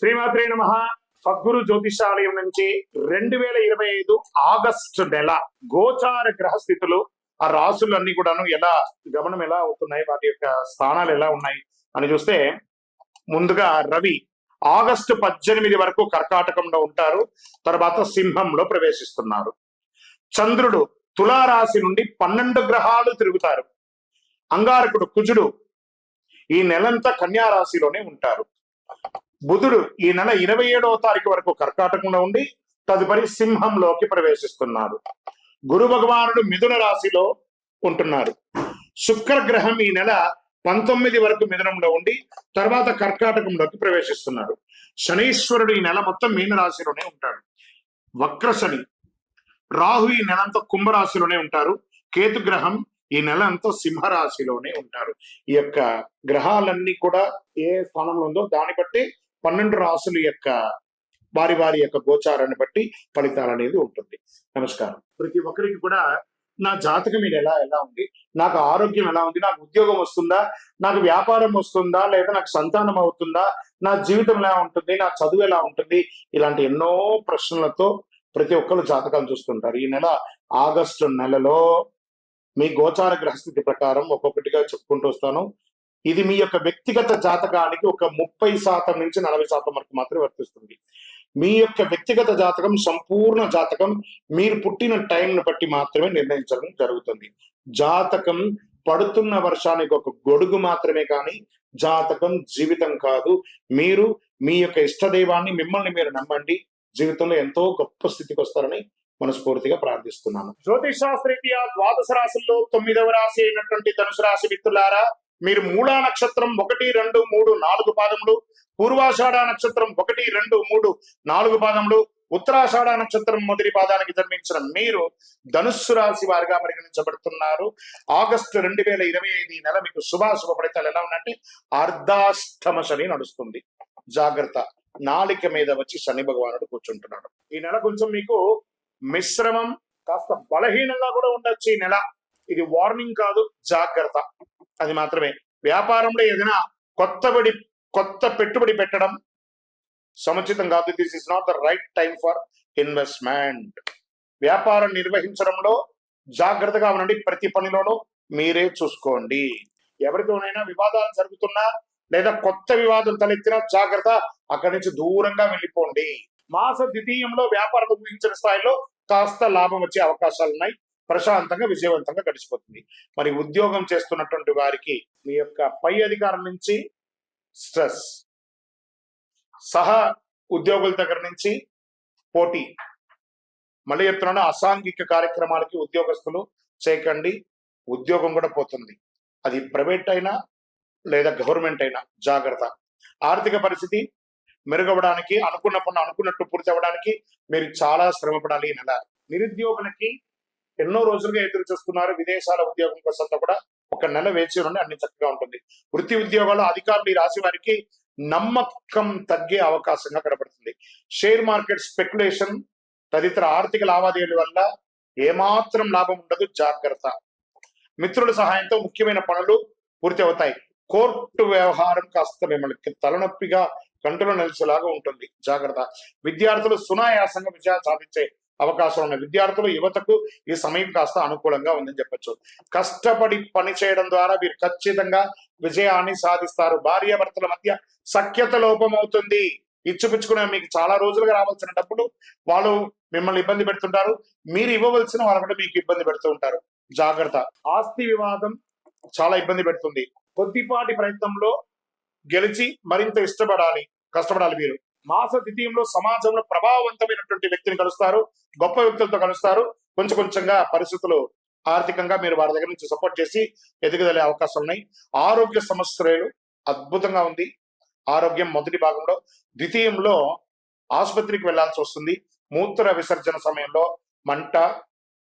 శ్రీమాత్రే నమః. సద్గురు జ్యోతిషాలయం నుంచి 2025 ఆగస్టు నెల గోచార గ్రహస్థితులు, ఆ రాసులన్నీ కూడాను ఎలా గమనం ఎలా అవుతున్నాయి, వాటి యొక్క స్థానాలు ఎలా ఉన్నాయి అని చూస్తే, ముందుగా రవి ఆగస్టు 18 వరకు కర్కాటకంలో ఉంటారు. తర్వాత సింహంలో ప్రవేశిస్తున్నారు. చంద్రుడు తులారాశి నుండి 12 గ్రహాలు తిరుగుతారు. అంగారకుడు కుజుడు ఈ నెలంతా కన్యా రాశిలోనే ఉంటారు. బుధుడు ఈ నెల 27వ తారీఖు వరకు కర్కాటకంలో ఉండి తదుపరి సింహంలోకి ప్రవేశిస్తున్నారు. గురు భగవానుడు మిథున రాశిలో ఉంటున్నారు. శుక్రగ్రహం ఈ నెల 19 వరకు మిథునంలో ఉండి తర్వాత కర్కాటకంలోకి ప్రవేశిస్తున్నారు. శనీశ్వరుడు ఈ నెల మొత్తం మీన రాశిలోనే ఉంటాడు. వక్ర శని. రాహు ఈ నెలంతా కుంభరాశిలోనే ఉంటారు. కేతు గ్రహం ఈ నెల అంతా సింహరాశిలోనే ఉంటారు. ఈ యొక్క గ్రహాలన్నీ కూడా ఏ స్థానంలో ఉందో దాన్ని బట్టి 12 రాసుల యొక్క వారి వారి యొక్క గోచారాన్ని బట్టి ఫలితాలు అనేది ఉంటుంది. నమస్కారం. ప్రతి ఒక్కరికి కూడా నా జాతకం ఇది ఎలా ఉంది, నాకు ఆరోగ్యం ఎలా ఉంది, నాకు ఉద్యోగం వస్తుందా, నాకు వ్యాపారం వస్తుందా, లేదా నాకు సంతానం అవుతుందా, నా జీవితం ఎలా ఉంటుంది, నా చదువు ఎలా ఉంటుంది, ఇలాంటి ఎన్నో ప్రశ్నలతో ప్రతి ఒక్కరు జాతకాలు చూస్తుంటారు. ఈ నెల ఆగస్టు నెలలో మీ గోచార గ్రహస్థితి ప్రకారం ఒక్కొక్కటిగా చెప్పుకుంటూ వస్తాను. ఇది మీ యొక్క వ్యక్తిగత జాతకానికి ఒక 30% నుంచి 40% వరకు మాత్రమే వర్తిస్తుంది. మీ యొక్క వ్యక్తిగత జాతకం, సంపూర్ణ జాతకం మీరు పుట్టిన టైంను బట్టి మాత్రమే నిర్ణయించడం జరుగుతుంది. జాతకం పడుతున్న వర్షానికి ఒక గొడుగు మాత్రమే, కానీ జాతకం జీవితం కాదు. మీరు మీ యొక్క ఇష్టదైవాన్ని, మిమ్మల్ని మీరు నమ్మండి. జీవితంలో ఎంతో గొప్ప స్థితికి వస్తారని మనస్ఫూర్తిగా ప్రార్థిస్తున్నాను. జ్యోతిష్ శాస్త్రీయ ద్వాదశ రాశుల్లో 9వ రాశి అయినటువంటి ధనుసు రాశి మిత్రులారా, మీరు మూలా నక్షత్రం 1, 2, 3, 4 పాదములు, పూర్వాషాఢ నక్షత్రం 1, 2, 3, 4 పాదములు, ఉత్తరాషాఢ నక్షత్రం మొదటి పాదానికి జన్మించిన మీరు ధనుస్సు రాశి వారిగా పరిగణించబడుతున్నారు. ఆగస్టు 2025 ఈ నెల మీకు శుభాశుభ ఫలితాలు ఎలా ఉన్నాయంటే, అర్ధాష్టమ శని నడుస్తుంది. జాగ్రత్త, నాలిక మీద వచ్చి శని భగవానుడు కూర్చుంటున్నాడు. ఈ నెల కొంచెం మీకు మిశ్రమం, కాస్త బలహీనంగా కూడా ఉండొచ్చు. ఈ నెల ఇది వార్నింగ్ కాదు, జాగ్రత్త అది మాత్రమే. వ్యాపారంలో ఏదైనా కొత్త పెట్టుబడి పెట్టడం సముచితం కాదు. This is not the right time for investment. వ్యాపారం నిర్వహించడంలో జాగ్రత్తగా ఉండండి. ప్రతి పనిలోనూ మీరే చూసుకోండి. ఎవరితోనైనా వివాదాలు జరుగుతున్నా లేదా కొత్త వివాదం తలెత్తినా జాగ్రత్త, అక్కడి నుంచి దూరంగా వెళ్ళిపోండి. మాస ద్వితీయంలో వ్యాపారం ఊహించిన స్థాయిలో కాస్త లాభం వచ్చే అవకాశాలు ఉన్నాయి. ప్రశాంతంగా విజయవంతంగా గడిచిపోతుంది. మరి ఉద్యోగం చేస్తున్నటువంటి వారికి మీ యొక్క పై అధికారం నుంచి స్ట్రెస్, సహా ఉద్యోగుల దగ్గర నుంచి పోటీ, మళ్ళీ చెప్తున్నాను, అసాంఘిక కార్యక్రమాలకి ఉద్యోగస్తులు చేయకండి. ఉద్యోగం కూడా పోతుంది. అది ప్రైవేట్ అయినా లేదా గవర్నమెంట్ అయినా జాగ్రత్త. ఆర్థిక పరిస్థితి మెరుగవడానికి, అనుకున్న పనులు అనుకున్నట్టు పూర్తి అవ్వడానికి మీరు చాలా శ్రమ పడాలి. ఈ నెల నిరుద్యోగులకి ఎన్నో రోజులుగా ఎదురు చూస్తున్నారు. విదేశాల ఉద్యోగం కోసం కూడా ఒక నెల వేచి ఉండి అన్ని చక్కగా ఉంటుంది. వృత్తి ఉద్యోగాలు అధికారులు ఈ రాశి వారికి నమ్మకం తగ్గే అవకాశంగా కనబడుతుంది. షేర్ మార్కెట్ స్పెక్యులేషన్ తదితర ఆర్థిక లావాదేవీల వల్ల ఏమాత్రం లాభం ఉండదు. జాగ్రత్త. మిత్రుల సహాయంతో ముఖ్యమైన పనులు పూర్తి అవుతాయి. కోర్టు వ్యవహారం కాస్త మిమ్మల్ని తలనొప్పిగా కంటిలో నిలిచేలాగా ఉంటుంది. జాగ్రత్త. విద్యార్థులు సునాయాసంగా విజయాలు సాధించే అవకాశం ఉన్న విద్యార్థులు, యువతకు ఈ సమయం కాస్త అనుకూలంగా ఉందని చెప్పొచ్చు. కష్టపడి పని చేయడం ద్వారా మీరు ఖచ్చితంగా విజయాన్ని సాధిస్తారు. భార్యాభర్తల మధ్య సఖ్యత లోపం అవుతుంది. ఇచ్చిపుచ్చుకునే మీకు చాలా రోజులుగా రావాల్సిన డబ్బులు వాళ్ళు మిమ్మల్ని ఇబ్బంది పెడుతుంటారు. మీరు ఇవ్వవలసిన వాళ్ళు కూడా మీకు ఇబ్బంది పెడుతూ ఉంటారు. జాగ్రత్త. ఆస్తి వివాదం చాలా ఇబ్బంది పెడుతుంది. కొద్దిపాటి ప్రయత్నంలో గెలిచి మరింత కష్టపడాలి మీరు. మాస ద్వితీయంలో సమాజంలో ప్రభావవంతమైనటువంటి వ్యక్తిని కలుస్తారు. గొప్ప వ్యక్తులతో కలుస్తారు. కొంచెంగా పరిస్థితులు ఆర్థికంగా మీరు వారి దగ్గర నుంచి సపోర్ట్ చేసి ఎదుగుదలే అవకాశాలు ఉన్నాయి. ఆరోగ్య సమస్యలు అద్భుతంగా ఉంది. ఆరోగ్యం మొదటి భాగంలో. ద్వితీయంలో ఆసుపత్రికి వెళ్లాల్సి వస్తుంది. మూత్ర విసర్జన సమయంలో మంట,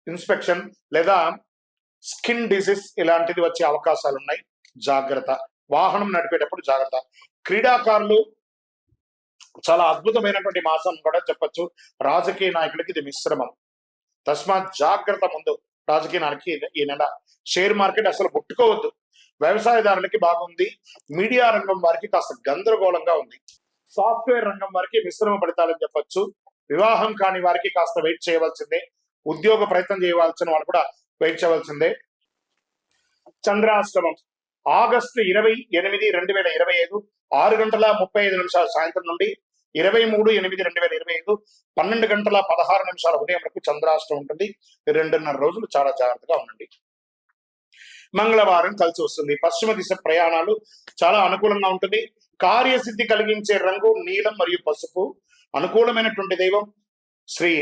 ఇన్స్పెక్షన్ లేదా స్కిన్ డిసీజ్ ఇలాంటిది వచ్చే అవకాశాలు ఉన్నాయి. జాగ్రత్త. వాహనం నడిపేటప్పుడు జాగ్రత్త. క్రీడాకారులు చాలా అద్భుతమైనటువంటి మాసం కూడా చెప్పచ్చు. రాజకీయ నాయకులకి ఇది మిశ్రమం. తస్మాత్ జాగ్రత్త. ముందు రాజకీయ నాయకులకి ఈ నెల షేర్ మార్కెట్ అసలు ముట్టుకోవద్దు. వ్యవసాయదారులకి బాగుంది. మీడియా రంగం వారికి కాస్త గందరగోళంగా ఉంది. సాఫ్ట్వేర్ రంగం వారికి మిశ్రమ ఫలితాలని చెప్పొచ్చు. వివాహం కాని వారికి కాస్త వెయిట్ చేయవలసిందే. ఉద్యోగ ప్రయత్నం చేయవలసిన వాళ్ళు కూడా వెయిట్ చేయవలసిందే. చంద్రాష్టమం ఆగస్టు 28/2025 6:35 సాయంత్రం నుండి 23/8/2025 12:16 ఉదయం వరకు చంద్రాష్టమం ఉంటుంది. 2.5 రోజులు చాలా జాగ్రత్తగా ఉండండి. మంగళవారం కలిసి వస్తుంది. పశ్చిమ దిశ ప్రయాణాలు చాలా అనుకూలంగా ఉంటుంది. కార్యసిద్ధి కలిగించే రంగు నీలం మరియు పసుపు. అనుకూలమైనటువంటి దైవం శ్రీ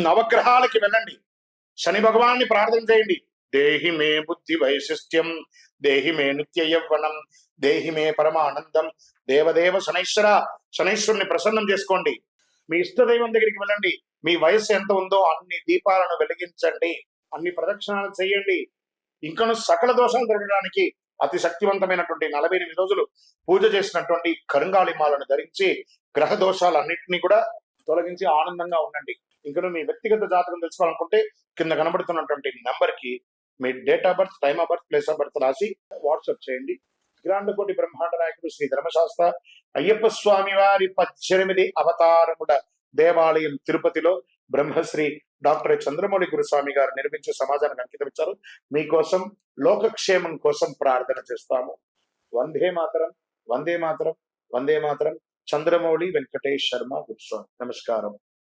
నవగ్రహాలకి వెళ్ళండి. శని భగవాన్ని ప్రార్థన చేయండి. దేహి మే బుద్ధి వైశిష్ట్యం, దేహి మే నిత్య యవ్వనం, దేహి మే పరమానందం. దేవదేవ శనైశ్వర, శనైశ్వరుని ప్రసన్నం చేసుకోండి. మీ ఇష్ట దైవం దగ్గరికి వెళ్ళండి. మీ వయస్సు ఎంత ఉందో అన్ని దీపాలను వెలిగించండి, అన్ని ప్రదక్షిణాలు చేయండి. ఇంకను సకల దోషాలు జరగడానికి అతి శక్తివంతమైనటువంటి 48 రోజులు పూజ చేసినటువంటి కరుంగాళిమాలను ధరించి గ్రహ దోషాలన్నింటినీ కూడా తొలగించి ఆనందంగా ఉండండి. ఇంకను మీ వ్యక్తిగత జాతకం తెలుసుకోవాలనుకుంటే కింద కనబడుతున్నటువంటి నెంబర్ కి మీ date of birth, time of birth, place of birth రాసి వాట్సాప్ చేయండి. గ్రాండకోటి బ్రహ్మాండ నాయకుడు శ్రీ ధర్మశాస్త్ర అయ్యప్ప స్వామి వారి 18 అవతారముల దేవాలయం తిరుపతిలో బ్రహ్మశ్రీ డాక్టర్ చంద్రమౌళి గురుస్వామి గారు నిర్మించే సమాజానికి అంకితం ఇచ్చారు. మీకోసం లోకక్షేమం కోసం ప్రార్థన చేస్తాము. వందే మాతరం, వందే మాతరం, వందే మాతరం. చంద్రమౌళి వెంకటేష్ శర్మ గురుస్వామి. నమస్కారం.